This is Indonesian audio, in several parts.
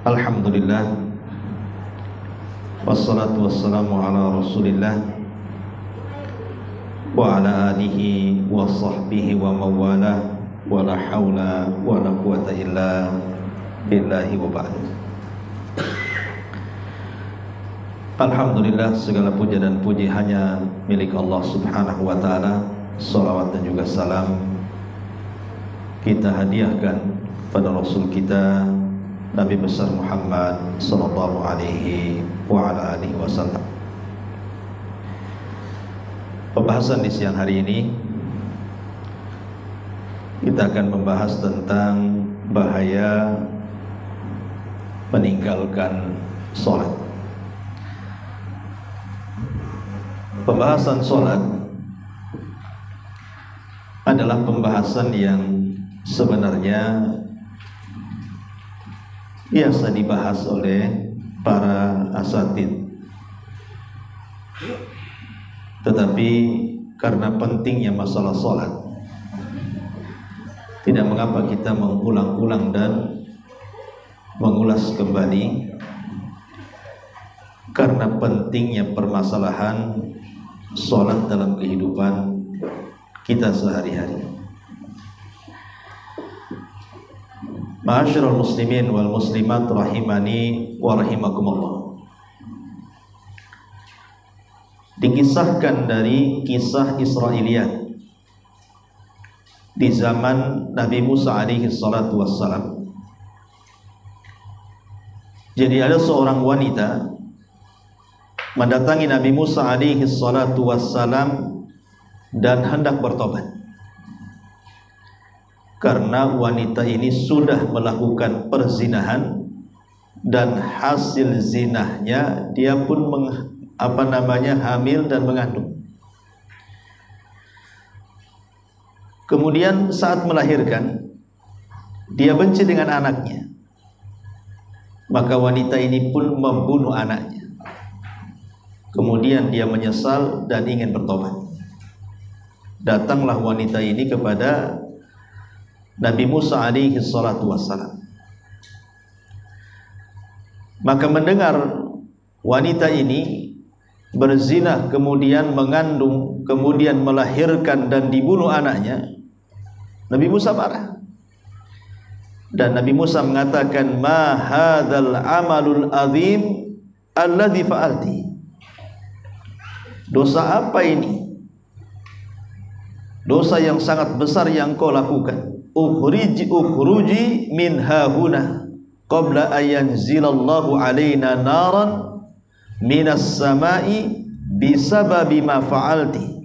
Alhamdulillah, wassalatu wassalamu ala rasulillah wa ala alihi wa sahbihi wa mawalah, wa la hawla wa la quwata illa billahi wa ba'd. Alhamdulillah, segala puja dan puji hanya milik Allah subhanahu wa ta'ala. Salawat dan juga salam kita hadiahkan pada Rasul kita Nabi besar Muhammad sallallahu alaihi wa ala alihi wasallam. Pembahasan di siang hari ini kita akan membahas tentang bahaya meninggalkan sholat. Pembahasan sholat adalah pembahasan yang sebenarnya biasa dibahas oleh para asatid, tetapi karena pentingnya masalah sholat, tidak mengapa kita mengulang-ulang dan mengulas kembali, karena pentingnya permasalahan sholat dalam kehidupan kita sehari-hari. Ma'asyiral muslimin wal muslimat rahimani wa rahimakumullah. Dikisahkan dari kisah Israiliyat di zaman Nabi Musa alaihi salatu wassalam. Jadi ada seorang wanita mendatangi Nabi Musa alaihi salatu wassalam dan hendak bertobat, karena wanita ini sudah melakukan perzinahan dan hasil zinahnya dia pun hamil dan mengandung. Kemudian saat melahirkan dia benci dengan anaknya, maka wanita ini pun membunuh anaknya. Kemudian dia menyesal dan ingin bertobat. Datanglah wanita ini kepada Nabi Musa alaihi salatu wassalam. Maka mendengar wanita ini berzina, kemudian mengandung, kemudian melahirkan dan dibunuh anaknya, Nabi Musa marah. Dan Nabi Musa mengatakan, ma hadzal amalul azim alladzi fa'alti. Dosa apa ini? Dosa yang sangat besar yang kau lakukan. Ukhruji min hahuna qabla ayanzilallahu alaina naran minas samai bisababi ma fa'alti.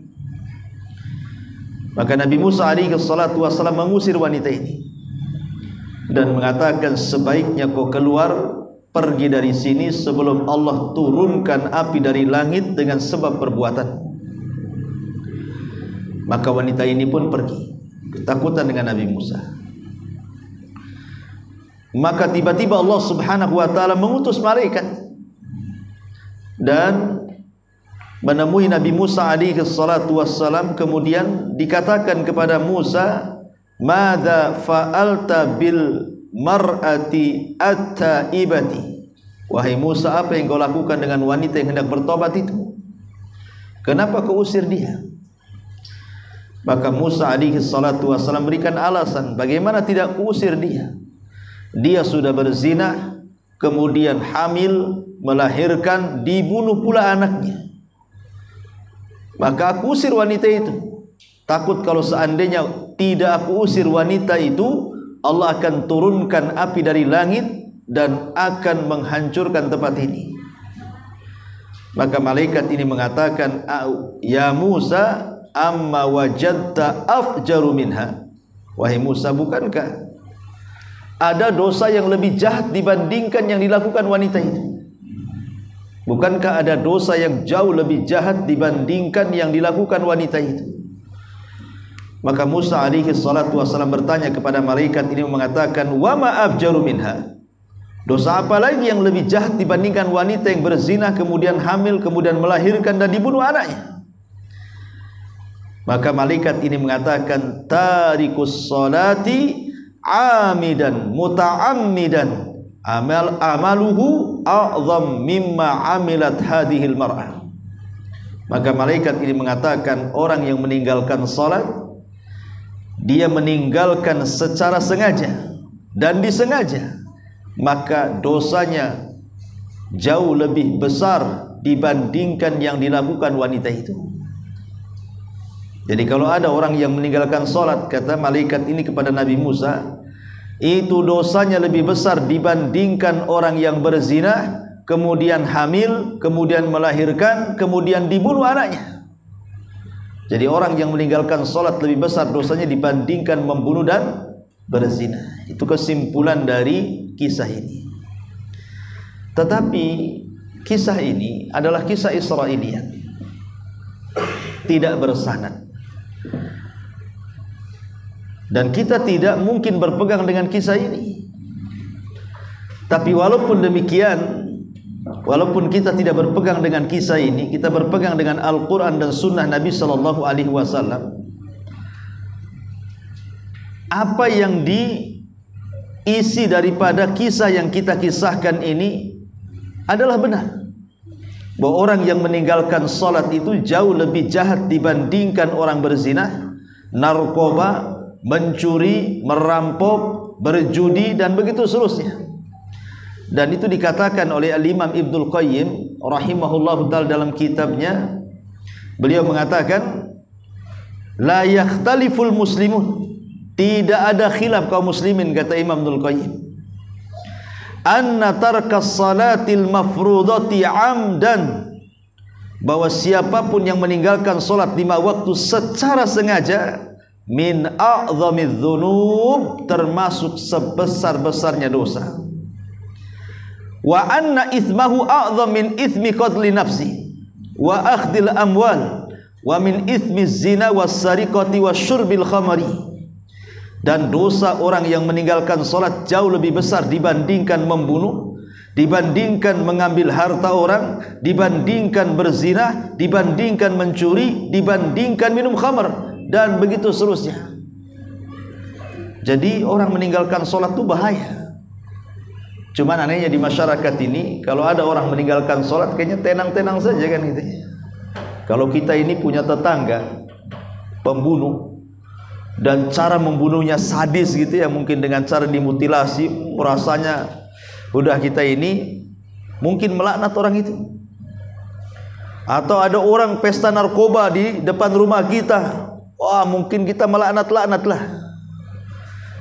Maka Nabi Musa alaihi salatu wasallam mengusir wanita ini dan mengatakan, sebaiknya kau keluar, pergi dari sini sebelum Allah turunkan api dari langit dengan sebab perbuatan. Maka wanita ini pun pergi, ketakutan dengan Nabi Musa. Maka tiba-tiba Allah subhanahu wa ta'ala mengutus malaikat dan menemui Nabi Musa alaihi salatu wassalam. Kemudian dikatakan kepada Musa, madza fa'alta bil mar'ati at-taibati. Wahai Musa, apa yang kau lakukan dengan wanita yang hendak bertobat itu? Kenapa kau usir dia? Maka Musa alaihi salatu wassalam berikan alasan, bagaimana tidak kuusir dia? Dia sudah berzina, kemudian hamil, melahirkan, dibunuh pula anaknya. Maka aku usir wanita itu. Takut kalau seandainya tidak aku usir wanita itu, Allah akan turunkan api dari langit dan akan menghancurkan tempat ini. Maka malaikat ini mengatakan, ya Musa, amma wajadta afjaru minha. Wahai Musa, bukankah ada dosa yang lebih jahat dibandingkan yang dilakukan wanita itu? Bukankah ada dosa yang jauh lebih jahat dibandingkan yang dilakukan wanita itu? Maka Musa alaihi salatu wasallam bertanya kepada malaikat ini, mengatakan, wa ma afjaru minha. Dosa apa lagi yang lebih jahat dibandingkan wanita yang berzina, kemudian hamil, kemudian melahirkan dan dibunuh anaknya? Maka malaikat ini mengatakan, tarikus salati amidan muta'ammidan amaluhu a'zam mimma amilat hadhil mar'ah. Maka malaikat ini mengatakan orang yang meninggalkan salat, dia meninggalkan secara sengaja dan disengaja, maka dosanya jauh lebih besar dibandingkan yang dilakukan wanita itu. Jadi kalau ada orang yang meninggalkan salat, kata malaikat ini kepada Nabi Musa, itu dosanya lebih besar dibandingkan orang yang berzina, kemudian hamil, kemudian melahirkan, kemudian dibunuh anaknya. Jadi orang yang meninggalkan salat lebih besar dosanya dibandingkan membunuh dan berzina. Itu kesimpulan dari kisah ini. Tetapi kisah ini adalah kisah Israiliyat, tidak bersanad, dan kita tidak mungkin berpegang dengan kisah ini. Tapi walaupun demikian, walaupun kita tidak berpegang dengan kisah ini, kita berpegang dengan Al-Quran dan Sunnah Nabi Sallallahu Alaihi Wasallam. Apa yang diisi daripada kisah yang kita kisahkan ini adalah benar, bahwa orang yang meninggalkan salat itu jauh lebih jahat dibandingkan orang berzina, narkoba, mencuri, merampok, berjudi, dan begitu seterusnya. Dan itu dikatakan oleh Al-Imam Ibnul Qayyim rahimahullahu ta'ala dalam kitabnya. Beliau mengatakan, la yakhtaliful muslimun, tidak ada khilaf kaum muslimin, kata Imam Ibnul Qayyim, anna tarkas salatil mafrudati amdan, bahwa siapapun yang meninggalkan salat 5 waktu secara sengaja, min a'zamiz dzunub, termasuk sebesar-besarnya dosa. Wa anna ithmahu a'zam min ithmi qatli nafsi wa akhdil amwal wa min ithmi zina was sariqati was syurbil khamari. Dan dosa orang yang meninggalkan salat jauh lebih besar dibandingkan membunuh, dibandingkan mengambil harta orang, dibandingkan berzina, dibandingkan mencuri, dibandingkan minum khamar, dan begitu seterusnya. Jadi orang meninggalkan salat itu bahaya. Cuman anehnya di masyarakat ini, kalau ada orang meninggalkan salat kayaknya tenang-tenang saja kan gitu. Kalau kita ini punya tetangga pembunuh, dan cara membunuhnya sadis gitu ya, mungkin dengan cara dimutilasi, rasanya udah kita ini mungkin melaknat orang itu. Atau ada orang pesta narkoba di depan rumah kita, wah mungkin kita melaknat-laknat lah.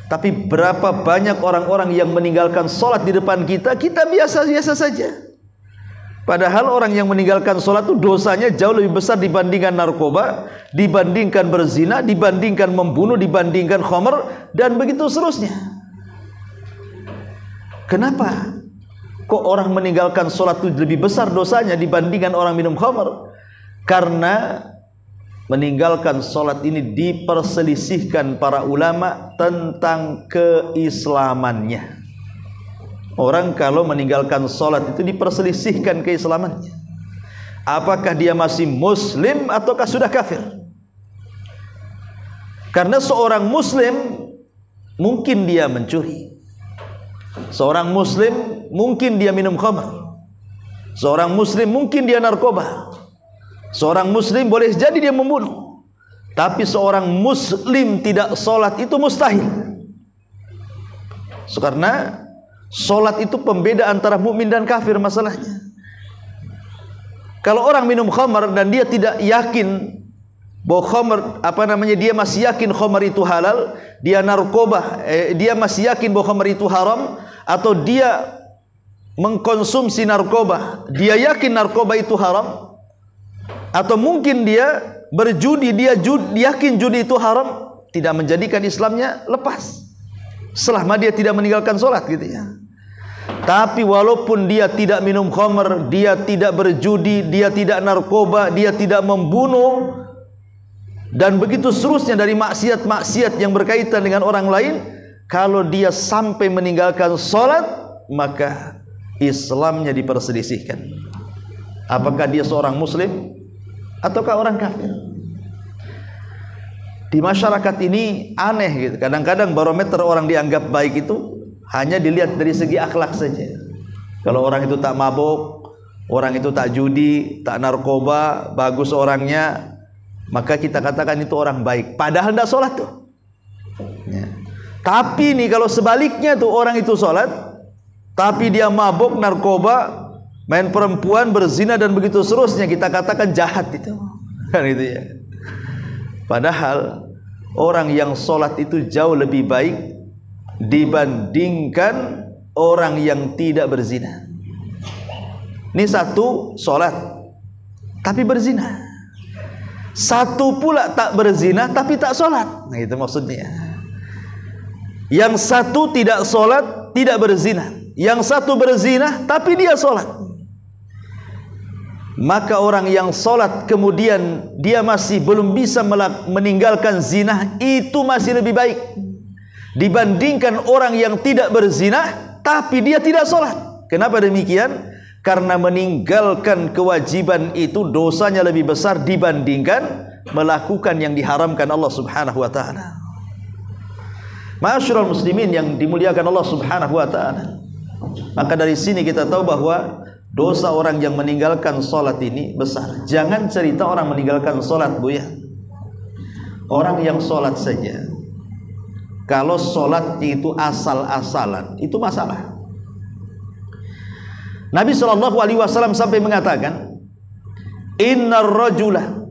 Tapi berapa banyak orang-orang yang meninggalkan salat di depan kita, kita biasa-biasa saja. Padahal orang yang meninggalkan salat itu dosanya jauh lebih besar dibandingkan narkoba, dibandingkan berzina, dibandingkan membunuh, dibandingkan khamr, dan begitu seterusnya. Kenapa kok orang meninggalkan salat itu lebih besar dosanya dibandingkan orang minum khamr? Karena meninggalkan salat ini diperselisihkan para ulama tentang keislamannya. Orang kalau meninggalkan salat itu diperselisihkan keislamannya. Apakah dia masih muslim ataukah sudah kafir? Karena seorang muslim mungkin dia mencuri, seorang muslim mungkin dia minum khamr, seorang muslim mungkin dia narkoba, seorang muslim boleh jadi dia membunuh. Tapi seorang muslim tidak salat itu mustahil. Karena salat itu pembeda antara mukmin dan kafir masalahnya. Kalau orang minum khamar dan dia tidak yakin bahwa khamar, dia masih yakin khamar itu halal, dia narkoba, dia masih yakin bahwa khamar itu haram, atau dia mengkonsumsi narkoba, dia yakin narkoba itu haram, atau mungkin dia berjudi, dia yakin judi itu haram, tidak menjadikan Islamnya lepas selama dia tidak meninggalkan salat gitu ya. Tapi walaupun dia tidak minum khamr, dia tidak berjudi, dia tidak narkoba, dia tidak membunuh, dan begitu seterusnya dari maksiat-maksiat yang berkaitan dengan orang lain, kalau dia sampai meninggalkan salat, maka Islamnya diperselisihkan. Apakah dia seorang muslim ataukah orang kafir? Di masyarakat ini aneh gitu. Kadang-kadang barometer orang dianggap baik itu hanya dilihat dari segi akhlak saja. Kalau orang itu tak mabuk, orang itu tak judi, tak narkoba, bagus orangnya, maka kita katakan itu orang baik. Padahal tidak sholat tuh. Ya. Tapi nih kalau sebaliknya tuh, orang itu sholat, tapi dia mabuk, narkoba, main perempuan, berzina dan begitu seterusnya, kita katakan jahat itu. Kan itu ya. Padahal orang yang sholat itu jauh lebih baik dibandingkan orang yang tidak berzina. Ini satu sholat tapi berzina, satu pula tak berzina tapi tak sholat. Nah itu maksudnya. Yang satu tidak sholat, tidak berzina, yang satu berzina tapi dia sholat. Maka orang yang sholat kemudian dia masih belum bisa meninggalkan zina, itu masih lebih baik dibandingkan orang yang tidak berzina tapi dia tidak sholat. Kenapa demikian? Karena meninggalkan kewajiban itu dosanya lebih besar dibandingkan melakukan yang diharamkan Allah subhanahu wa ta'ala. Ma'asyiral muslimin yang dimuliakan Allah subhanahu wa ta'ala, maka dari sini kita tahu bahwa dosa orang yang meninggalkan sholat ini besar. Jangan cerita orang meninggalkan sholat, Bu ya. Orang yang sholat saja, kalau sholatnya itu asal-asalan, itu masalah. Nabi SAW sampai mengatakan, Innar rajula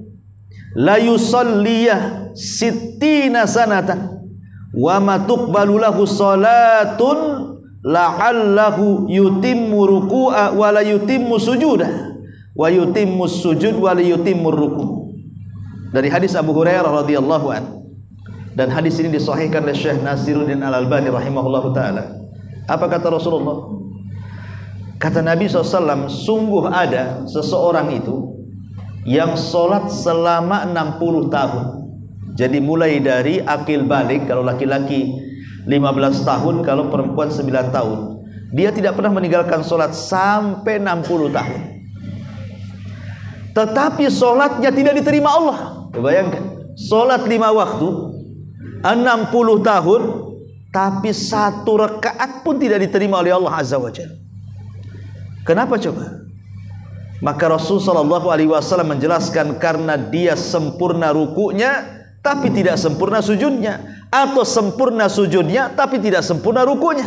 la yusalliyah sittina sanatan wa ma tuqbalu lahu salatun la'allahu yutimmu ruku'a wa la yutimmu sujudah wa yutimmu sujud wa la yutimmu ruku'. Dari hadis Abu Hurairah radhiyallahu an, dan hadis ini disahihkan oleh Syekh Nasiruddin Al-Albani rahimahullahu taala. Apa kata Rasulullah? Kata Nabi SAW, sungguh ada seseorang itu yang sholat selama 60 tahun. Jadi mulai dari akil balik, kalau laki-laki 15 tahun, kalau perempuan 9 tahun. Dia tidak pernah meninggalkan sholat sampai 60 tahun. Tetapi sholatnya tidak diterima Allah. Bayangkan, sholat 5 waktu 60 tahun, tapi 1 rakaat pun tidak diterima oleh Allah Azza wa Jalla. Kenapa coba? Maka Rasulullah SAW menjelaskan, karena dia sempurna rukunya tapi tidak sempurna sujudnya, atau sempurna sujudnya tapi tidak sempurna rukunya,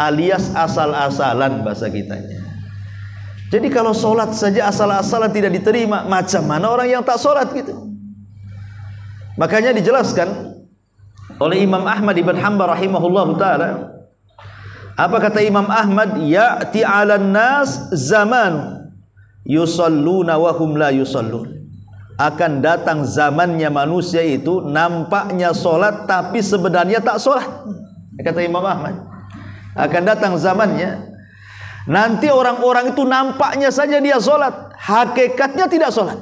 alias asal-asalan bahasa kitanya. Jadi kalau sholat saja asal-asalan tidak diterima, macam mana orang yang tak sholat gitu? Makanya dijelaskan oleh Imam Ahmad ibn Hanbal rahimahullahu ta'ala. Apa kata Imam Ahmad? Ya'ti 'alan nas zaman yusalluna wa hum la yusallun. Akan datang zamannya manusia itu nampaknya sholat tapi sebenarnya tak sholat. Kata Imam Ahmad, akan datang zamannya nanti orang-orang itu nampaknya saja dia sholat, hakikatnya tidak sholat.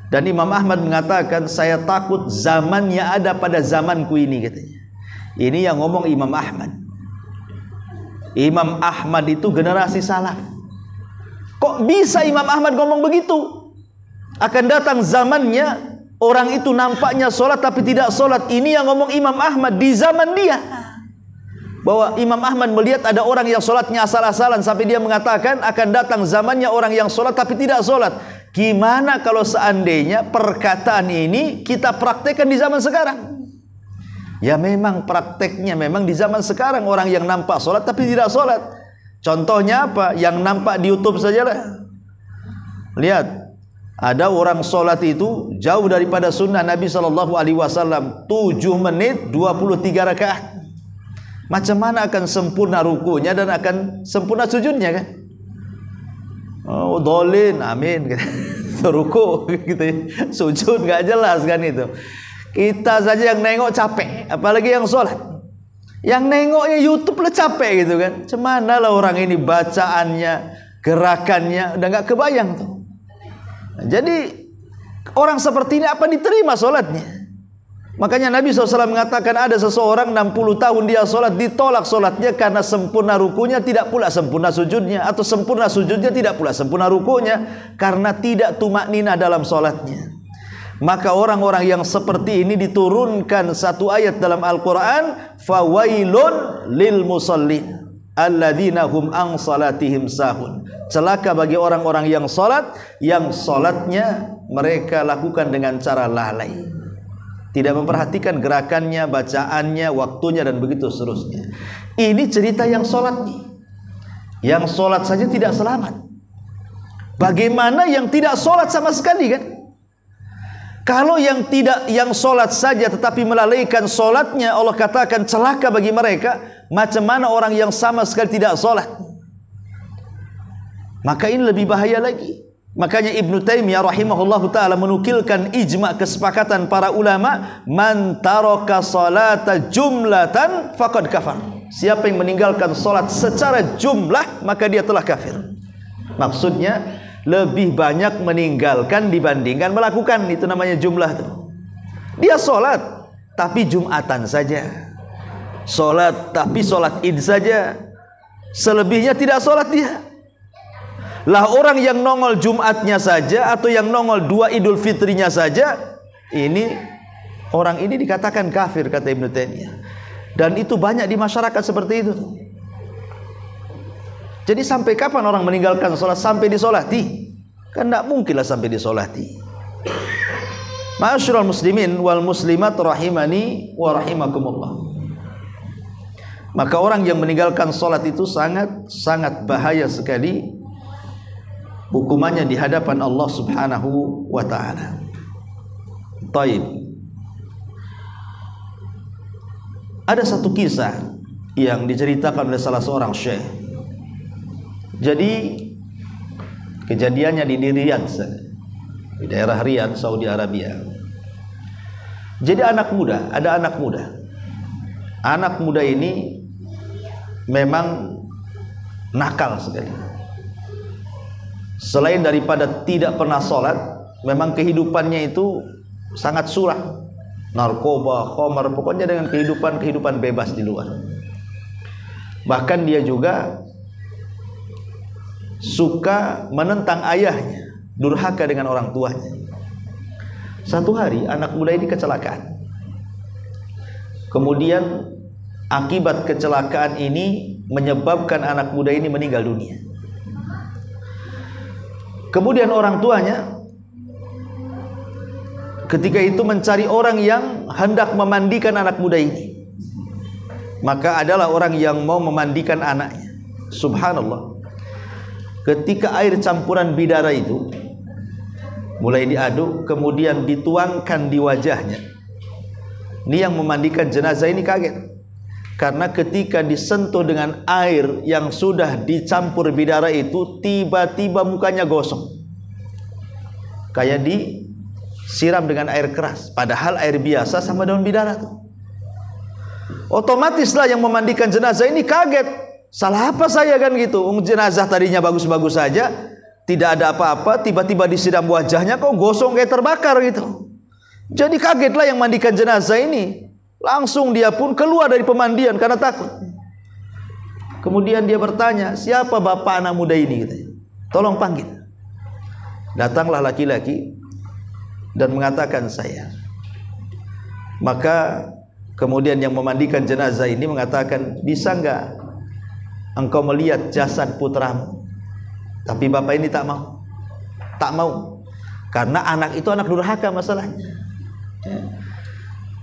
Dan Imam Ahmad mengatakan, saya takut zamannya ada pada zamanku ini, katanya. Ini yang ngomong Imam Ahmad. Imam Ahmad itu generasi salaf. Kok bisa Imam Ahmad ngomong begitu? Akan datang zamannya orang itu nampaknya sholat tapi tidak sholat. Ini yang ngomong Imam Ahmad di zaman dia. Bahwa Imam Ahmad melihat ada orang yang sholatnya asal-asalan, sampai dia mengatakan akan datang zamannya orang yang sholat tapi tidak sholat. Gimana kalau seandainya perkataan ini kita praktekkan di zaman sekarang? Ya memang prakteknya memang di zaman sekarang, orang yang nampak sholat tapi tidak sholat. Contohnya apa? Yang nampak di YouTube saja lah. Lihat, ada orang sholat itu jauh daripada sunnah Nabi SAW, 7 menit 23 rakaat. Macam mana akan sempurna rukunya dan akan sempurna sujudnya kan? Oh, dolin, amin. Ruku gitu, sujud nggak jelas kan itu. Kita saja yang nengok capek, apalagi yang sholat. Yang nengoknya YouTube lah capek gitu kan. Cemana lah orang ini bacaannya, gerakannya udah nggak kebayang tuh. Nah, jadi orang seperti ini apa diterima sholatnya? Makanya Nabi SAW mengatakan ada seseorang 60 tahun dia sholat, ditolak sholatnya karena sempurna rukunya tidak pula sempurna sujudnya, atau sempurna sujudnya tidak pula sempurna rukunya, karena tidak tumakninah dalam sholatnya. Maka orang-orang yang seperti ini diturunkan satu ayat dalam Al-Quran, fawailun lil musallin alladzina hum an salatihim sahun. Celaka bagi orang-orang yang salat, yang salatnya mereka lakukan dengan cara lalai, tidak memperhatikan gerakannya, bacaannya, waktunya, dan begitu seterusnya. Ini cerita yang salat nih. Yang salat saja tidak selamat, bagaimana yang tidak salat sama sekali kan? Kalau yang salat saja tetapi melalaikan salatnya, Allah katakan celaka bagi mereka. Macam mana orang yang sama sekali tidak salat? Maka ini lebih bahaya lagi. Makanya Ibnu Taimiyah rahimahullahu taala menukilkan ijma' kesepakatan para ulama, man taraka salata jumlatan faqad kafar. Siapa yang meninggalkan salat secara jumlah, maka dia telah kafir. Maksudnya lebih banyak meninggalkan dibandingkan melakukan. Itu namanya jumlah tuh. Dia sholat tapi Jumatan saja, sholat tapi sholat id saja, selebihnya tidak sholat dia. Lah orang yang nongol Jumatnya saja, atau yang nongol 2 Idul Fitrinya saja, ini orang ini dikatakan kafir, kata Ibnu Taimiyah. Dan itu banyak di masyarakat seperti itu. Jadi sampai kapan orang meninggalkan sholat? Sampai disolati? Kan tidak mungkinlah sampai disolati. Ma'asyiral muslimin wal muslimat rahimani wa rahimakumullah. Maka orang yang meninggalkan sholat itu sangat bahaya sekali hukumannya di hadapan Allah subhanahu wa ta'ala. Taib. Ada satu kisah yang diceritakan oleh salah seorang syekh. Jadi kejadiannya di Riyadh, di daerah Riyadh, Saudi Arabia. Jadi ada anak muda. Anak muda ini memang nakal sekali. Selain daripada tidak pernah sholat, memang kehidupannya itu sangat suram. Narkoba, khamar, pokoknya dengan kehidupan bebas di luar. Bahkan dia juga suka menentang ayahnya, durhaka dengan orang tuanya. Satu hari anak muda ini kecelakaan. Kemudian akibat kecelakaan ini menyebabkan anak muda ini meninggal dunia. Kemudian orang tuanya ketika itu mencari orang yang hendak memandikan anak muda ini. Maka adalah orang yang mau memandikan anaknya. Subhanallah. Ketika air campuran bidara itu mulai diaduk, kemudian dituangkan di wajahnya, ini yang memandikan jenazah ini kaget. Karena ketika disentuh dengan air yang sudah dicampur bidara itu, tiba-tiba mukanya gosong, kayak disiram dengan air keras. Padahal air biasa sama daun bidara tuh. Otomatislah yang memandikan jenazah ini kaget. Salah apa saya kan gitu? Jenazah tadinya bagus-bagus saja, tidak ada apa-apa, tiba-tiba disiram wajahnya kok gosong kayak terbakar gitu. Jadi kagetlah yang mandikan jenazah ini. Langsung dia pun keluar dari pemandian karena takut. Kemudian dia bertanya, siapa bapak anak muda ini? Gitu. Tolong panggil. Datanglah laki-laki dan mengatakan saya. Maka kemudian yang memandikan jenazah ini mengatakan, bisa enggak engkau melihat jasad putramu? Tapi bapak ini tak mau. Tak mau. Karena anak itu anak durhaka masalahnya.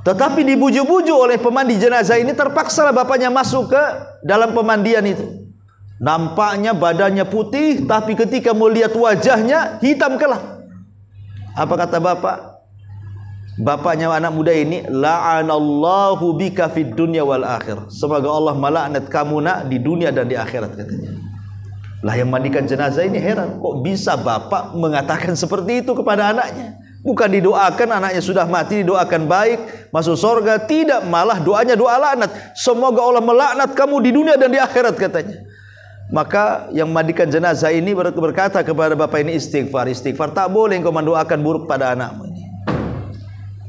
Tetapi dibujuk-bujuk oleh pemandi jenazah ini, terpaksalah bapaknya masuk ke dalam pemandian itu. Nampaknya badannya putih, tapi ketika melihat wajahnya hitam kelam. Apa kata bapak? Bapaknya anak muda ini, la'anallahu bika fid dunya wal akhir. Semoga Allah melaknat kamu nak di dunia dan di akhirat, katanya. Lah yang mandikan jenazah ini heran, kok bisa bapak mengatakan seperti itu kepada anaknya? Bukan didoakan anaknya sudah mati, didoakan baik, masuk surga, tidak, malah doanya doa laknat. Semoga Allah melaknat kamu di dunia dan di akhirat, katanya. Maka yang mandikan jenazah ini berkata kepada bapak ini, istighfar, tak boleh engkau mendoakan buruk pada anakmu ini.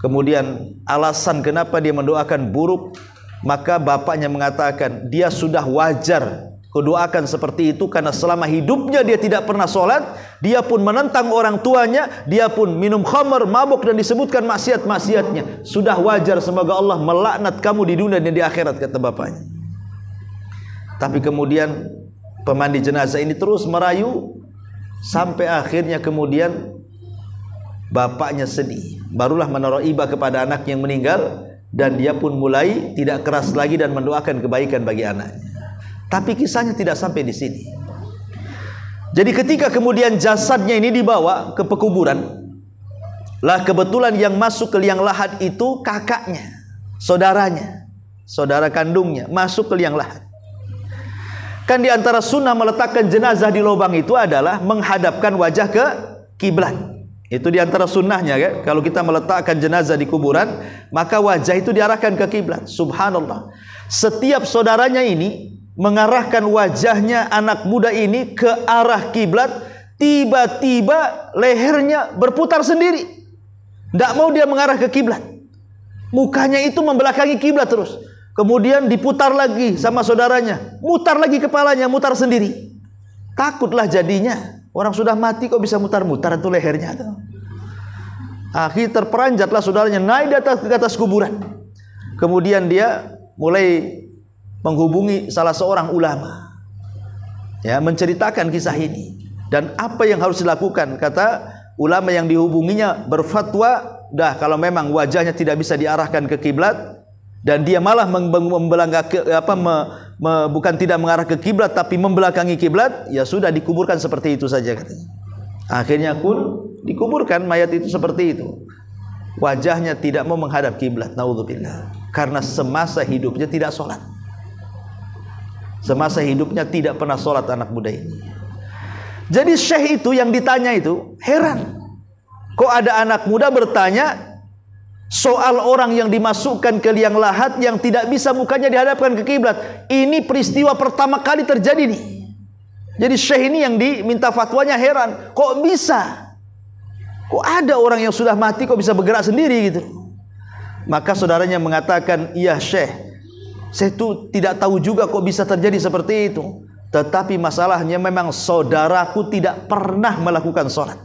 Kemudian alasan kenapa dia mendoakan buruk, maka bapaknya mengatakan dia sudah wajar Kau doakan seperti itu, karena selama hidupnya dia tidak pernah sholat, dia pun menentang orang tuanya, dia pun minum khamar, mabuk, dan disebutkan maksiat-maksiatnya. Sudah wajar, semoga Allah melaknat kamu di dunia dan di akhirat, kata bapaknya. Tapi kemudian pemandi jenazah ini terus merayu, sampai akhirnya kemudian bapaknya sedih. Barulah menaruh iba kepada anak yang meninggal, dan dia pun mulai tidak keras lagi dan mendoakan kebaikan bagi anaknya. Tapi kisahnya tidak sampai di sini. Jadi ketika kemudian jasadnya ini dibawa ke pekuburan, lah kebetulan yang masuk ke liang lahat itu kakaknya, saudaranya, saudara kandungnya masuk ke liang lahat. Kan di antara sunnah meletakkan jenazah di lubang itu adalah menghadapkan wajah ke kiblat. Itu di antara sunnahnya, ya. Kalau kita meletakkan jenazah di kuburan, maka wajah itu diarahkan ke kiblat. Subhanallah. Setiap saudaranya ini mengarahkan wajahnya anak muda ini ke arah kiblat, tiba-tiba lehernya berputar sendiri. Tidak mau dia mengarah ke kiblat. Mukanya itu membelakangi kiblat terus. Kemudian diputar lagi sama saudaranya, mutar lagi kepalanya, mutar sendiri. Takutlah jadinya. Orang sudah mati kok bisa mutar-mutar itu lehernya tuh. Akhirnya terperanjatlah saudaranya, naik ke atas kuburan. Kemudian dia mulai menghubungi salah seorang ulama, ya, menceritakan kisah ini dan apa yang harus dilakukan. Kata ulama yang dihubunginya berfatwa, dah kalau memang wajahnya tidak bisa diarahkan ke kiblat dan dia malah bukan tidak mengarah ke kiblat tapi membelakangi kiblat, ya sudah dikuburkan seperti itu saja, katanya. Akhirnya pun dikuburkan mayat itu seperti itu. Wajahnya tidak mau menghadap kiblat, naudzubillah, karena semasa hidupnya tidak sholat. Semasa hidupnya tidak pernah sholat anak muda ini. Jadi syekh itu yang ditanya itu heran, kok ada anak muda bertanya soal orang yang dimasukkan ke liang lahat yang tidak bisa mukanya dihadapkan ke kiblat. Ini peristiwa pertama kali terjadi nih. Jadi syekh ini yang diminta fatwanya heran, kok bisa? Kok ada orang yang sudah mati kok bisa bergerak sendiri gitu? Maka saudaranya mengatakan, iya syekh, saya tuh tidak tahu juga kok bisa terjadi seperti itu. Tetapi masalahnya memang saudaraku tidak pernah melakukan sholat.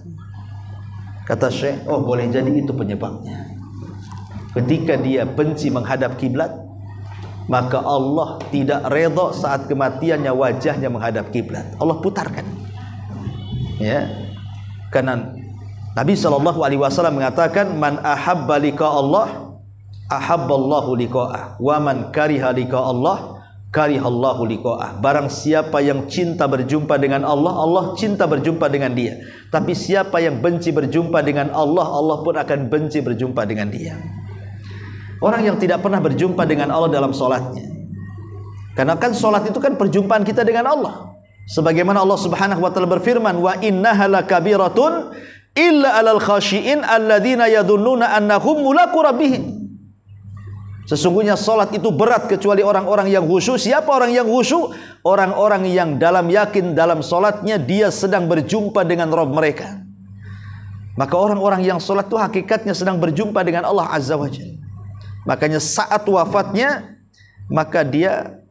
Kata syekh, oh boleh jadi itu penyebabnya. Ketika dia benci menghadap kiblat, maka Allah tidak redha saat kematiannya wajahnya menghadap kiblat. Allah putarkan. Ya. Karena Nabi SAW mengatakan, man ahabba liqa Allah ahabballahu liqa'ah, wa man kariha liqa Allah karihallahu liqa'ah. Barang siapa yang cinta berjumpa dengan Allah, Allah cinta berjumpa dengan dia. Tapi siapa yang benci berjumpa dengan Allah, Allah pun akan benci berjumpa dengan dia. Orang yang tidak pernah berjumpa dengan Allah dalam sholatnya, karena kan sholat itu kan perjumpaan kita dengan Allah. Sebagaimana Allah Subhanahu wa ta'ala berfirman, wa innaha lakabiratun illa alal khashiin alladzina yadhunnuna annahum mulaqu rabbihim. Sesungguhnya salat itu berat kecuali orang-orang yang khusyuk. Siapa orang yang khusyuk? Orang-orang yang dalam yakin dalam salatnya dia sedang berjumpa dengan Rabb mereka. Maka orang-orang yang salat itu hakikatnya sedang berjumpa dengan Allah Azza wa Jalla. Makanya saat wafatnya, maka dia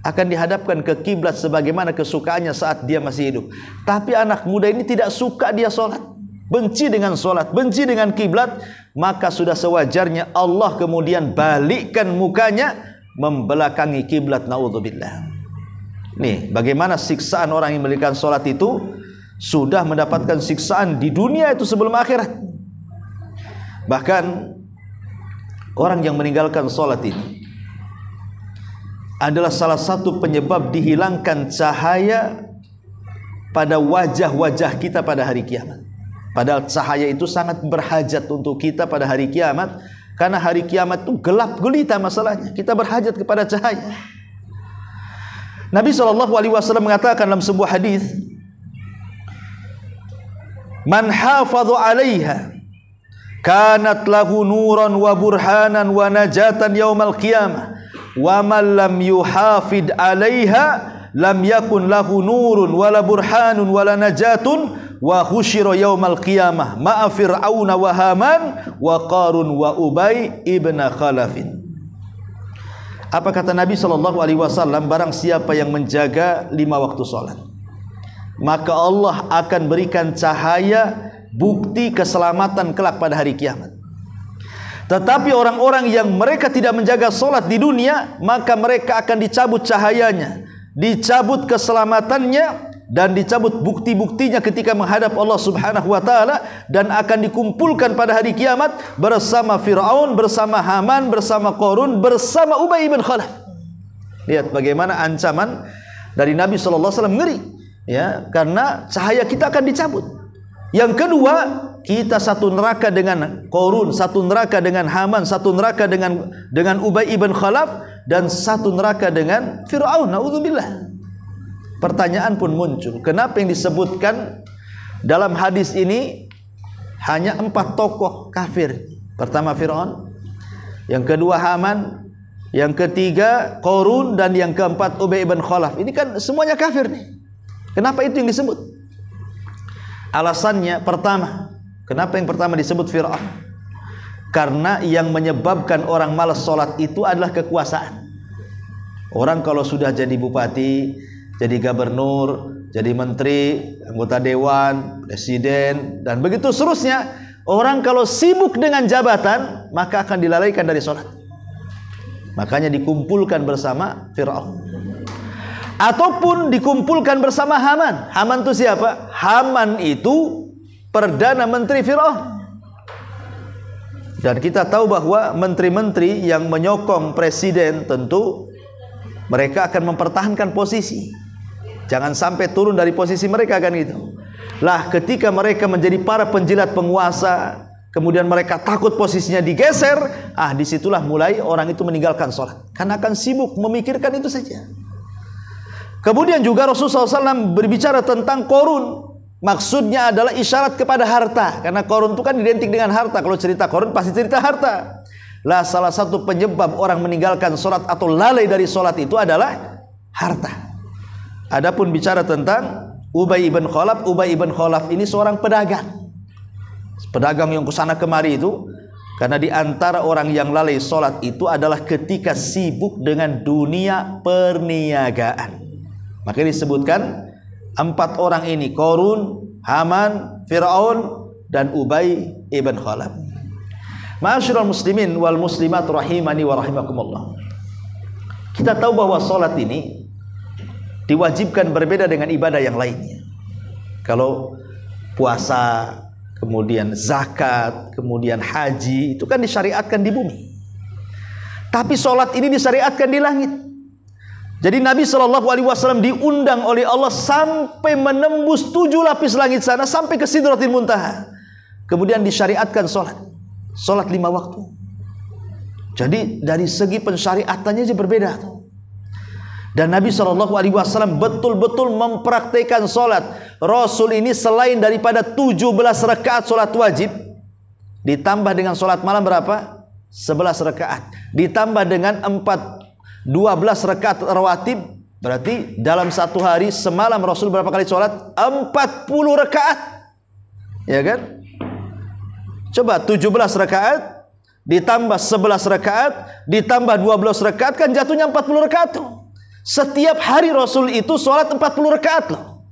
akan dihadapkan ke kiblat sebagaimana kesukaannya saat dia masih hidup. Tapi anak muda ini tidak suka dia salat, benci dengan salat, benci dengan kiblat. Maka sudah sewajarnya Allah kemudian balikkan mukanya membelakangi kiblat, naudzubillah. Nih, bagaimana siksaan orang yang meninggalkan salat itu sudah mendapatkan siksaan di dunia itu sebelum akhirat. Bahkan orang yang meninggalkan salat ini adalah salah satu penyebab dihilangkan cahaya pada wajah-wajah kita pada hari kiamat. Padahal cahaya itu sangat berhajat untuk kita pada hari kiamat, karena hari kiamat itu gelap gulita masalahnya. Kita berhajat kepada cahaya. Nabi SAW mengatakan dalam sebuah hadis, man hafadhu 'alaiha kanat lahu nuran wa burhanan wa najatan yaumal qiyamah wa man lam yuhafid 'alaiha lam yakun lahu nurun wala burhanun wala najatun wa khusyira yaumal qiyamah ma'a fir'auna wa haman wa qarun wa ubay ibn khalafin. Apa kata Nabi SAW? Barang siapa yang menjaga 5 waktu sholat, maka Allah akan berikan cahaya bukti keselamatan kelak pada hari kiamat. Tetapi orang-orang yang mereka tidak menjaga sholat di dunia, maka mereka akan dicabut cahayanya, dicabut keselamatannya, dan dicabut bukti-buktinya ketika menghadap Allah Subhanahu wa taala, dan akan dikumpulkan pada hari kiamat bersama Firaun, bersama Haman, bersama Qarun, bersama Ubay bin Khalaf. Lihat bagaimana ancaman dari Nabi sallallahu alaihi wasallam, ngeri ya, karena cahaya kita akan dicabut. Yang kedua, kita satu neraka dengan Qarun, satu neraka dengan Haman, satu neraka dengan Ubay bin Khalaf, dan satu neraka dengan Firaun. Naudzubillah. Pertanyaan pun muncul, kenapa yang disebutkan dalam hadis ini hanya 4 tokoh kafir? Pertama Firaun, yang kedua Haman, yang ketiga Qarun, dan yang keempat Ubay bin Khalaf. Ini kan semuanya kafir nih. Kenapa itu yang disebut? Alasannya, pertama, kenapa yang pertama disebut Firaun? Karena yang menyebabkan orang malas sholat itu adalah kekuasaan. Orang kalau sudah jadi bupati, jadi gubernur, jadi menteri, anggota dewan, presiden, dan begitu seterusnya, orang kalau sibuk dengan jabatan, maka akan dilalaikan dari sholat. Makanya dikumpulkan bersama Firaun, ataupun dikumpulkan bersama Haman. Haman itu siapa? Haman itu perdana menteri Firaun. Dan kita tahu bahwa menteri-menteri yang menyokong presiden tentu mereka akan mempertahankan posisi. Jangan sampai turun dari posisi mereka, kan gitu. Lah ketika mereka menjadi para penjilat penguasa, kemudian mereka takut posisinya digeser, disitulah mulai orang itu meninggalkan sholat, karena akan sibuk memikirkan itu saja. Kemudian juga Rasulullah SAW berbicara tentang Qarun. Maksudnya adalah isyarat kepada harta, karena Qarun itu kan identik dengan harta. Kalau cerita Qarun pasti cerita harta. Lah salah satu penyebab orang meninggalkan sholat atau lalai dari sholat itu adalah harta. Adapun bicara tentang Ubay bin Khalaf, Ubay bin Khalaf ini seorang pedagang. Pedagang yang kesana kemari itu, karena di antara orang yang lalai sholat itu adalah ketika sibuk dengan dunia perniagaan. Maka disebutkan 4 orang ini, Qarun, Haman, Firaun, dan Ubay ibn Khalaf. Ma'asyiral muslimin wal muslimat rahimani wa rahimakumullah. Kita tahu bahwa sholat ini diwajibkan berbeda dengan ibadah yang lainnya. Kalau puasa, kemudian zakat, kemudian haji, itu kan disyariatkan di bumi. Tapi sholat ini disyariatkan di langit. Jadi Nabi SAW diundang oleh Allah sampai menembus 7 lapis langit sana, sampai ke Sidratil Muntaha. Kemudian disyariatkan sholat 5 waktu. Jadi dari segi pensyariatannya aja berbeda tuh. Dan Nabi SAW betul-betul mempraktikkan sholat. Rasul ini selain daripada 17 rakaat sholat wajib, ditambah dengan sholat malam berapa? 11 rakaat. Ditambah dengan 12 rakaat rawatib. Berarti dalam satu hari semalam Rasul berapa kali sholat? 40 rakaat. Ya kan? Coba 17 rakaat ditambah 11 rakaat ditambah 12 rakaat, kan jatuhnya 40 rakaat tuh. Setiap hari Rasul itu sholat 40 rakaat loh.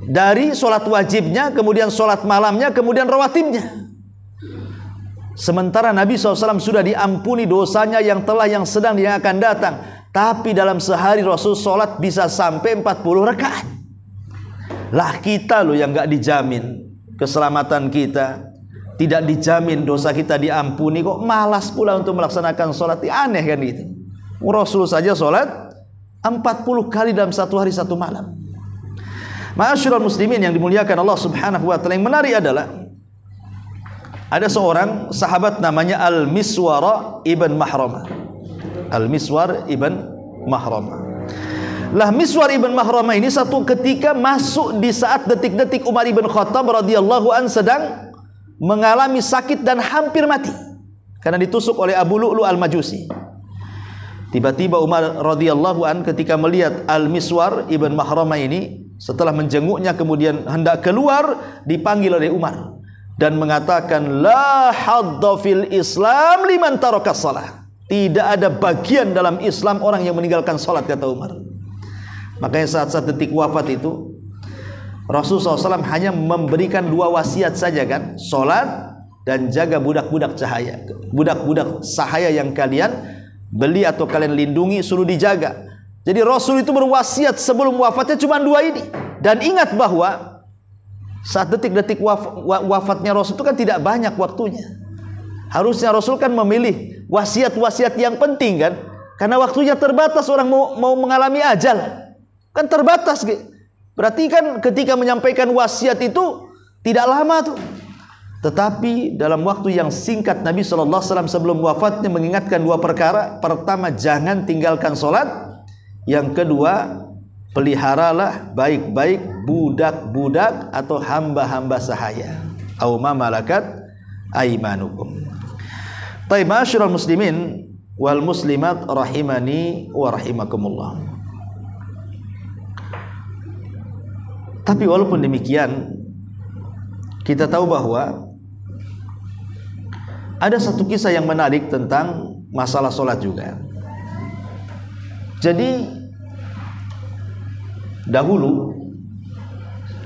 Dari sholat wajibnya, kemudian sholat malamnya, kemudian rawatibnya. Sementara Nabi SAW sudah diampuni dosanya yang telah, yang sedang, yang akan datang. Tapi dalam sehari Rasul sholat bisa sampai 40 rakaat. Lah kita loh yang gak dijamin keselamatan kita, tidak dijamin dosa kita diampuni, kok malas pula untuk melaksanakan sholat. Aneh kan gitu. Rasul saja sholat 40 kali dalam satu hari satu malam. Ma'asyiral muslimin yang dimuliakan Allah Subhanahu wa taala, yang menarik adalah ada seorang sahabat namanya Al-Miswar ibn Mahramah. Al-Miswar ibn Mahramah. Lah Miswar ibn Mahramah ini satu ketika masuk di saat detik-detik Umar ibn Khattab radhiyallahu an sedang mengalami sakit dan hampir mati karena ditusuk oleh Abu Lu'lu al-Majusi. Tiba-tiba Umar radhiyallahu an ketika melihat Al-Miswar ibn Mahramah ini, setelah menjenguknya kemudian hendak keluar, dipanggil oleh Umar dan mengatakan, la hadda fil Islam liman taraka shalah. Tidak ada bagian dalam Islam orang yang meninggalkan sholat, kata Umar. Makanya saat-saat detik wafat itu Rasulullah SAW hanya memberikan 2 wasiat saja kan, sholat dan jaga budak-budak cahaya, budak-budak sahaya yang kalian beli atau kalian lindungi, suruh dijaga. Jadi Rasul itu berwasiat sebelum wafatnya cuma 2 ini. Dan ingat bahwa saat detik-detik wafatnya Rasul itu kan tidak banyak waktunya. Harusnya Rasul kan memilih wasiat-wasiat yang penting kan, karena waktunya terbatas. Orang mau mengalami ajal kan terbatas. Berarti kan ketika menyampaikan wasiat itu tidak lama tuh. Tetapi dalam waktu yang singkat Nabi SAW sebelum wafatnya mengingatkan 2 perkara. Pertama, jangan tinggalkan sholat. Yang kedua, peliharalah baik-baik budak-budak atau hamba-hamba sahaya. Aw ma malakat aimanukum. Taib, ma'asyiral muslimin wal muslimat rahimani wa rahimakumullah. Tapi walaupun demikian, kita tahu bahwa ada satu kisah yang menarik tentang masalah sholat juga. Jadi dahulu,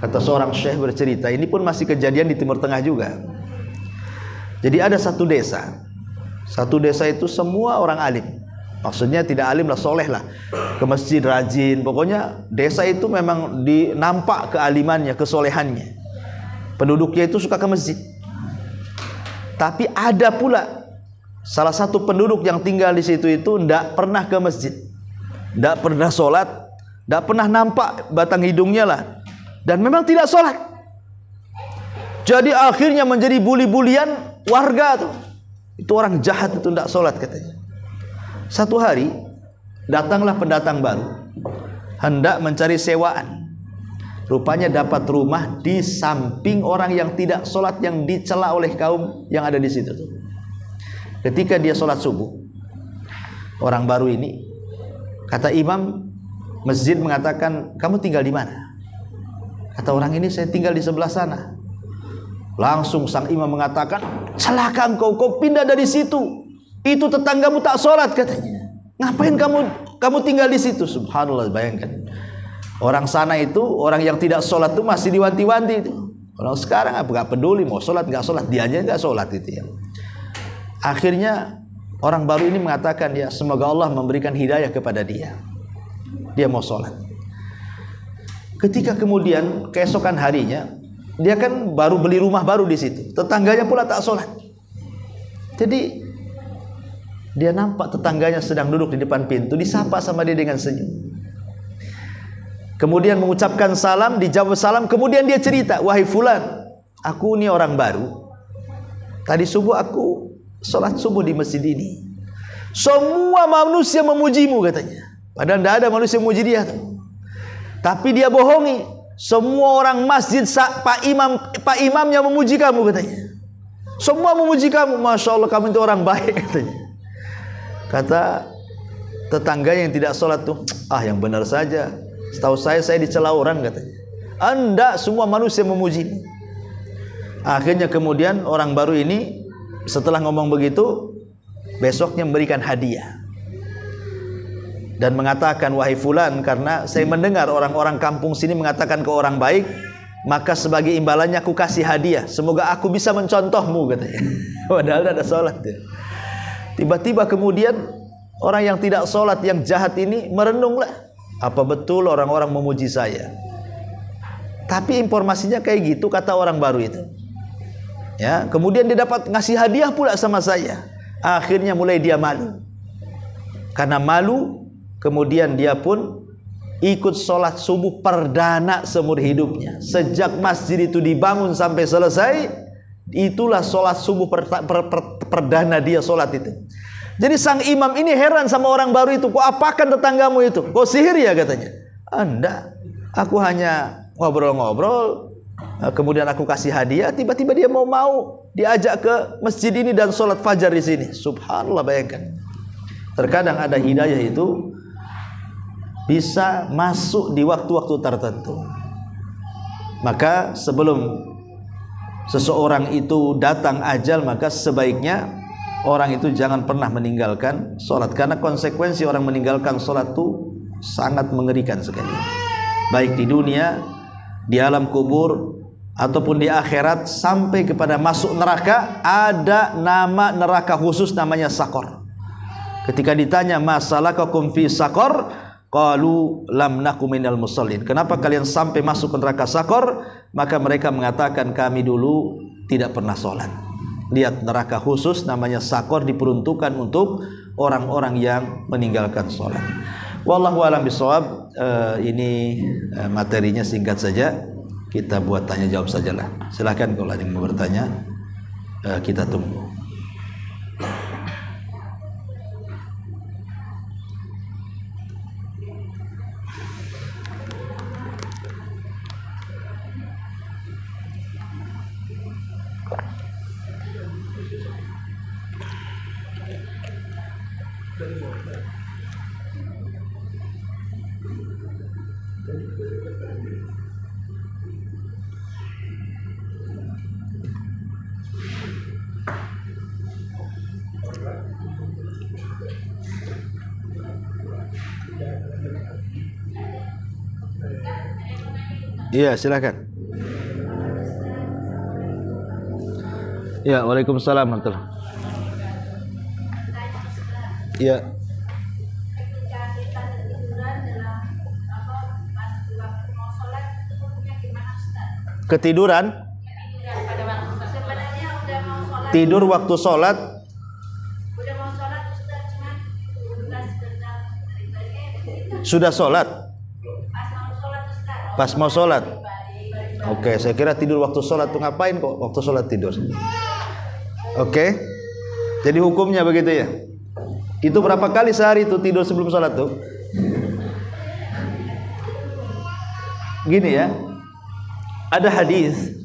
kata seorang syekh bercerita, ini pun masih kejadian di Timur Tengah juga. Jadi ada satu desa. Satu desa itu semua orang alim. Maksudnya tidak alim lah, soleh lah, ke masjid rajin. Pokoknya desa itu memang nampak kealimannya, kesolehannya. Penduduknya itu suka ke masjid. Tapi ada pula salah satu penduduk yang tinggal di situ itu tidak pernah ke masjid, tidak pernah sholat, tidak pernah nampak batang hidungnya lah, dan memang tidak sholat. Jadi akhirnya menjadi buli-bulian warga tuh. Itu orang jahat itu tidak sholat katanya. Satu hari datanglah pendatang baru, hendak mencari sewaan. Rupanya dapat rumah di samping orang yang tidak sholat, yang dicela oleh kaum yang ada di situ tuh. Ketika dia sholat subuh, orang baru ini, kata imam masjid mengatakan, kamu tinggal di mana? Kata orang ini, saya tinggal di sebelah sana. Langsung sang imam mengatakan, celaka engkau, kau pindah dari situ. Itu tetanggamu tak sholat katanya. Ngapain kamu tinggal di situ? Subhanallah, bayangkan. Orang sana itu, orang yang tidak sholat itu masih diwanti-wanti itu. Orang sekarang nggak peduli mau sholat nggak sholat, dia aja nggak sholat itu ya. Akhirnya orang baru ini mengatakan, ya semoga Allah memberikan hidayah kepada dia. Dia mau sholat. Ketika kemudian keesokan harinya, dia kan baru beli rumah baru di situ. Tetangganya pula tak sholat. Jadi dia nampak tetangganya sedang duduk di depan pintu, disapa sama dia dengan senyum. Kemudian mengucapkan salam, dijawab salam. Kemudian dia cerita, wahai fulan, aku ini orang baru. Tadi subuh aku sholat subuh di masjid ini. Semua manusia memujimu katanya. Padahal tidak ada manusia memuji dia. Tapi dia bohongi. Semua orang masjid, pak imamnya memuji kamu katanya. Semua memuji kamu, masya Allah kamu itu orang baik katanya. Kata tetangga yang tidak sholat tuh, yang benar saja. Setahu saya dicela orang katanya. Anda semua manusia memujimu. Akhirnya kemudian orang baru ini setelah ngomong begitu, besoknya memberikan hadiah dan mengatakan, wahai fulan, karena saya mendengar orang-orang kampung sini mengatakan ke orang baik, maka sebagai imbalannya aku kasih hadiah. Semoga aku bisa mencontohmu katanya. Padahal tidak ada sholat ya. Tiba-tiba kemudian orang yang tidak sholat, yang jahat ini merenunglah, apa betul orang-orang memuji saya? Tapi informasinya kayak gitu kata orang baru itu. Ya, kemudian dia dapat ngasih hadiah pula sama saya. Akhirnya mulai dia malu. Karena malu, kemudian dia pun ikut sholat subuh perdana seumur hidupnya. Sejak masjid itu dibangun sampai selesai, itulah sholat subuh perdana dia sholat itu. Jadi sang imam ini heran sama orang baru itu. Kok apakan tetanggamu itu? Kok sihir ya katanya? Enggak, aku hanya ngobrol-ngobrol, kemudian aku kasih hadiah. Tiba-tiba dia mau diajak ke masjid ini dan sholat fajar di sini. Subhanallah, bayangkan. Terkadang ada hidayah itu bisa masuk di waktu-waktu tertentu. Maka sebelum seseorang itu datang ajal, maka sebaiknya orang itu jangan pernah meninggalkan sholat, karena konsekuensi orang meninggalkan sholat itu sangat mengerikan sekali, baik di dunia, di alam kubur, ataupun di akhirat, sampai kepada masuk neraka. Ada nama neraka khusus namanya Sakor. Ketika ditanya masalakakum fi Sakor, qalu lam naku minal musallin, kenapa kalian sampai masuk ke neraka Sakor? Maka mereka mengatakan, kami dulu tidak pernah sholat. Lihat, neraka khusus namanya Sakor diperuntukkan untuk orang-orang yang meninggalkan sholat. Wallahu a'lam bishawab. Ini materinya singkat saja, kita buat tanya jawab sajalah. Silakan kalau ada yang mau bertanya, kita tunggu. Iya, silakan. Ya, waalaikumsalam warahmatullahi. Iya. Ketiduran? Tidur waktu sholat? Sudah sholat? Pas mau sholat. Oke, saya kira tidur waktu sholat tuh ngapain kok waktu sholat tidur? Oke, jadi hukumnya begitu ya. Itu berapa kali sehari itu tidur sebelum sholat tuh? Gini ya, ada hadis.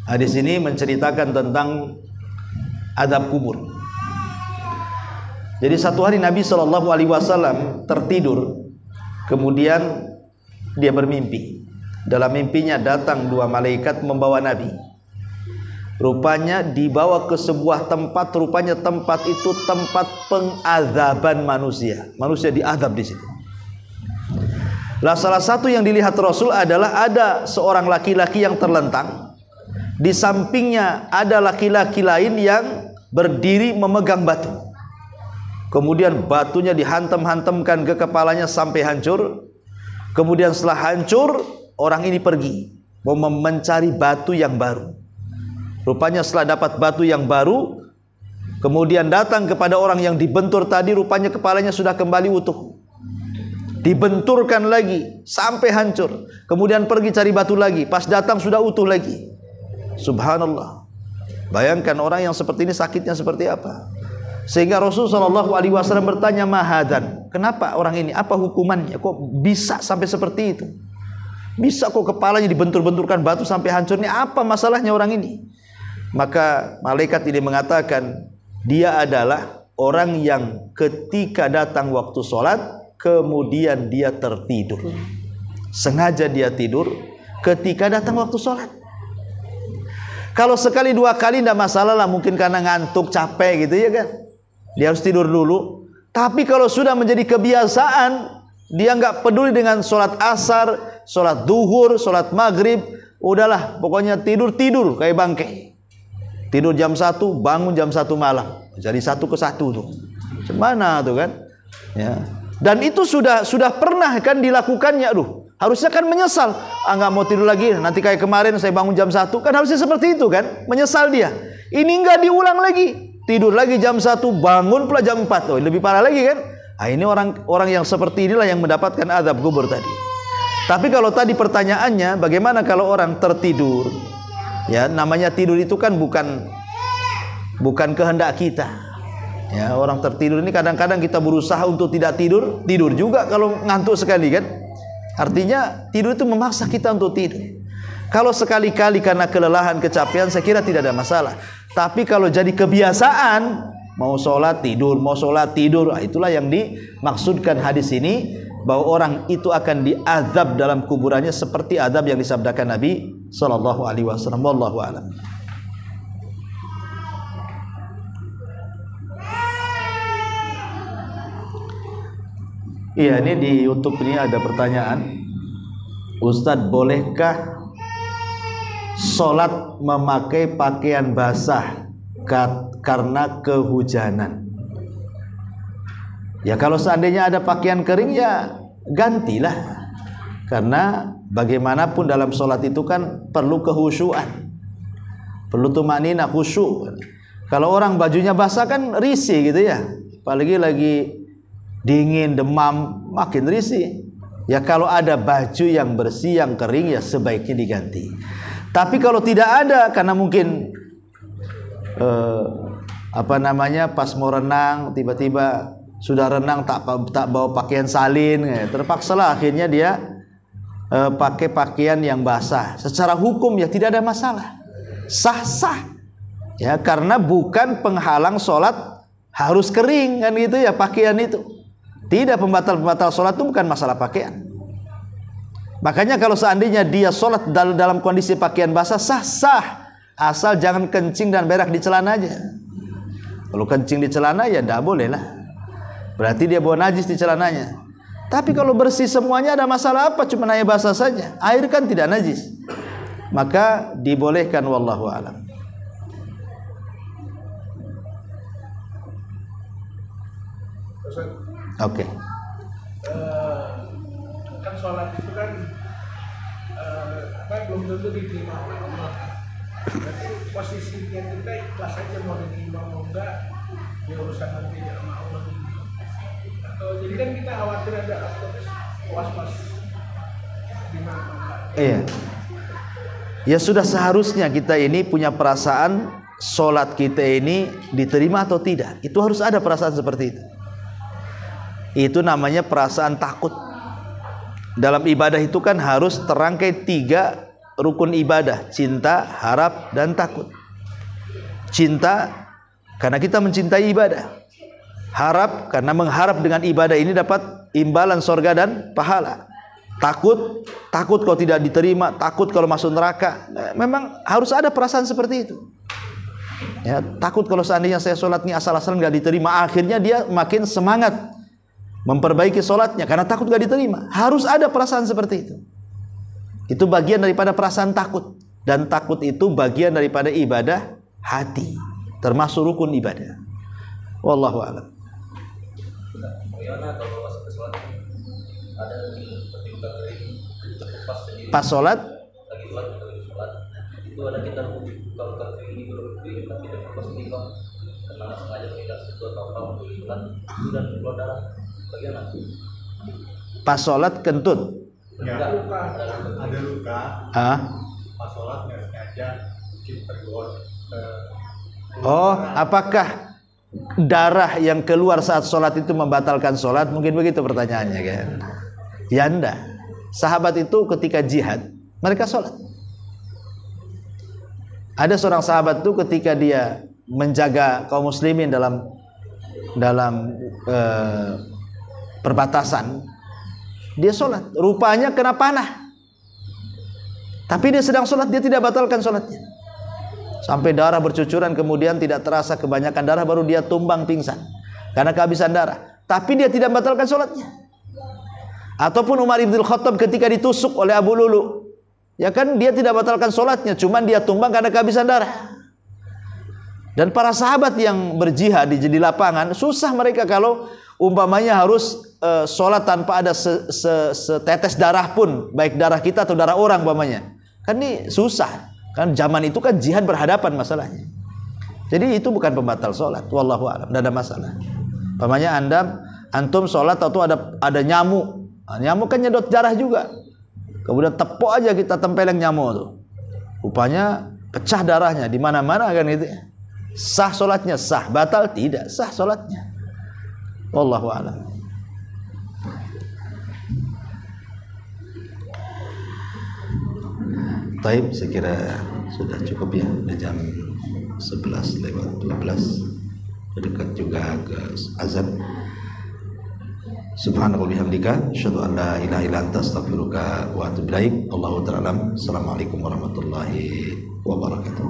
Hadis ini menceritakan tentang azab kubur. Jadi satu hari Nabi SAW tertidur, kemudian dia bermimpi. Dalam mimpinya datang dua malaikat membawa Nabi. Rupanya dibawa ke sebuah tempat. Rupanya tempat itu tempat pengazaban manusia. Manusia diazab di situ. Lah salah satu yang dilihat Rasul adalah ada seorang laki-laki yang terlentang. Di sampingnya ada laki-laki lain yang berdiri memegang batu. Kemudian batunya dihantam-hantamkan ke kepalanya sampai hancur. Kemudian setelah hancur, orang ini pergi mau mencari batu yang baru. Rupanya setelah dapat batu yang baru, kemudian datang kepada orang yang dibentur tadi. Rupanya kepalanya sudah kembali utuh. Dibenturkan lagi sampai hancur. Kemudian pergi cari batu lagi. Pas datang sudah utuh lagi. Subhanallah. Bayangkan orang yang seperti ini sakitnya seperti apa. Sehingga Rasulullah SAW bertanya, mahadan, kenapa orang ini, apa hukumannya, kok bisa sampai seperti itu, bisa kok kepalanya dibentur-benturkan batu sampai hancur, ini apa masalahnya orang ini? Maka malaikat ini mengatakan, dia adalah orang yang ketika datang waktu sholat, kemudian dia tertidur. Sengaja dia tidur ketika datang waktu sholat. Kalau sekali dua kali tidak masalah lah, mungkin karena ngantuk, capek gitu ya kan, dia harus tidur dulu. Tapi kalau sudah menjadi kebiasaan, dia nggak peduli dengan sholat asar, sholat duhur, sholat maghrib, udahlah pokoknya tidur kayak bangkai. Tidur jam 1, bangun jam 1 malam, jadi 1 ke 1 tuh. Gimana tuh kan? Ya. Dan itu sudah pernah kan dilakukannya. Aduh, harusnya kan menyesal. Nggak mau tidur lagi, nanti kayak kemarin saya bangun jam 1, kan harusnya seperti itu kan? Menyesal dia. Ini nggak diulang lagi. Tidur lagi jam 1, bangun pula jam 4. Oh, lebih parah lagi kan? Nah, ini orang yang seperti inilah yang mendapatkan azab kubur tadi. Tapi kalau tadi pertanyaannya, bagaimana kalau orang tertidur? Ya, namanya tidur itu kan bukan kehendak kita. Ya, orang tertidur ini kadang-kadang kita berusaha untuk tidak tidur juga kalau ngantuk sekali kan? Artinya tidur itu memaksa kita untuk tidur. Kalau sekali-kali karena kelelahan, kecapean, saya kira tidak ada masalah. Tapi kalau jadi kebiasaan, mau sholat tidur, nah, itulah yang dimaksudkan hadis ini, bahwa orang itu akan diazab dalam kuburannya seperti azab yang disabdakan Nabi SAW. Wallahu a'lam. Iya, ini di YouTube ini ada pertanyaan. Ustadz, bolehkah sholat memakai pakaian basah karena kehujanan? Ya kalau seandainya ada pakaian kering ya gantilah. Karena bagaimanapun dalam sholat itu kan perlu kehusyuan, perlu tumaninah, khusyuk. Kalau orang bajunya basah kan risih gitu ya, apalagi lagi dingin, demam, makin risih. Ya kalau ada baju yang bersih, yang kering, ya sebaiknya diganti. Tapi kalau tidak ada, karena mungkin pas mau renang tiba-tiba sudah renang tak bawa pakaian salin, ya, terpaksalah akhirnya dia pakai pakaian yang basah. Secara hukum ya tidak ada masalah, sah-sah. Ya karena bukan penghalang sholat harus kering kan gitu ya pakaian itu. Tidak, pembatal sholat itu bukan masalah pakaian. Makanya kalau seandainya dia sholat dalam kondisi pakaian basah, sah-sah, asal jangan kencing dan berak di celana aja. Kalau kencing di celana ya tidak boleh lah, berarti dia bawa najis di celananya. Tapi kalau bersih semuanya, ada masalah apa? Cuma hanya basah saja, air kan tidak najis, maka dibolehkan. Wallahu a'lam. Oke. Kan sholat itu kan belum tentu diterima oleh Allah. Berarti posisinya kita ikhlas aja mau diterima mau enggak, ya urusan nanti sama Allah. Jadi kan kita khawatir ada was-was gimana? Iya. Ya sudah seharusnya kita ini punya perasaan sholat kita ini diterima atau tidak. Itu harus ada perasaan seperti itu. Itu namanya perasaan takut. Dalam ibadah itu kan harus terangkai 3 rukun ibadah: cinta, harap, dan takut. Cinta karena kita mencintai ibadah. Harap karena mengharap dengan ibadah ini dapat imbalan sorga dan pahala. Takut kalau tidak diterima, takut kalau masuk neraka. Memang harus ada perasaan seperti itu. Ya, takut kalau seandainya saya sholat ini asal-asalan nggak diterima, akhirnya dia makin semangat memperbaiki sholatnya karena takut gak diterima. Harus ada perasaan seperti itu. Itu bagian daripada perasaan takut. Dan takut itu bagian daripada ibadah hati, termasuk rukun ibadah. Wallahu a'lam. Pas sholat itu ada kita kalau ini belum tapi tidak pas nikah karena sengaja tidak sesuatu atau sholat itu dan keluar darah. Pas sholat kentut ya, ada luka pas sholat nggak sengaja tergores. Oh, apakah darah yang keluar saat sholat itu membatalkan sholat? Mungkin begitu pertanyaannya kan? Ya enggak. Sahabat itu ketika jihad mereka sholat. Ada seorang sahabat itu ketika dia menjaga kaum muslimin dalam perbatasan, dia sholat, rupanya kena panah, tapi dia sedang sholat, dia tidak batalkan sholatnya sampai darah bercucuran, kemudian tidak terasa kebanyakan darah, baru dia tumbang pingsan karena kehabisan darah, tapi dia tidak batalkan sholatnya. Ataupun Umar ibn Khattab ketika ditusuk oleh Abu Lulu, ya kan dia tidak batalkan sholatnya, cuman dia tumbang karena kehabisan darah. Dan para sahabat yang berjihad di lapangan, susah mereka kalau umpamanya harus sholat tanpa ada setetes darah pun, baik darah kita atau darah orang umpamanya. Kan ini susah. Kan zaman itu kan jihad berhadapan masalahnya. Jadi itu bukan pembatal sholat. Wallahu a'lam, tidak ada masalah. Umpamanya antum sholat atau ada nyamuk. Nah, nyamuk kan nyedot darah juga. Kemudian tepuk aja kita tempeleng nyamuk tuh. Rupanya pecah darahnya di mana-mana kan itu. Sah sholatnya? Sah. Batal? Tidak. Sah sholatnya. Wallahu a'lam. Taib, saya kira sudah cukup ya. Udah jam 11:12. Dekat juga ke azan. Subhanallah bihamdika asyhadu an la ilaha illa anta astaghfiruka wa atubu ilaik. Allahu ta'ala. Assalamualaikum warahmatullahi wabarakatuh.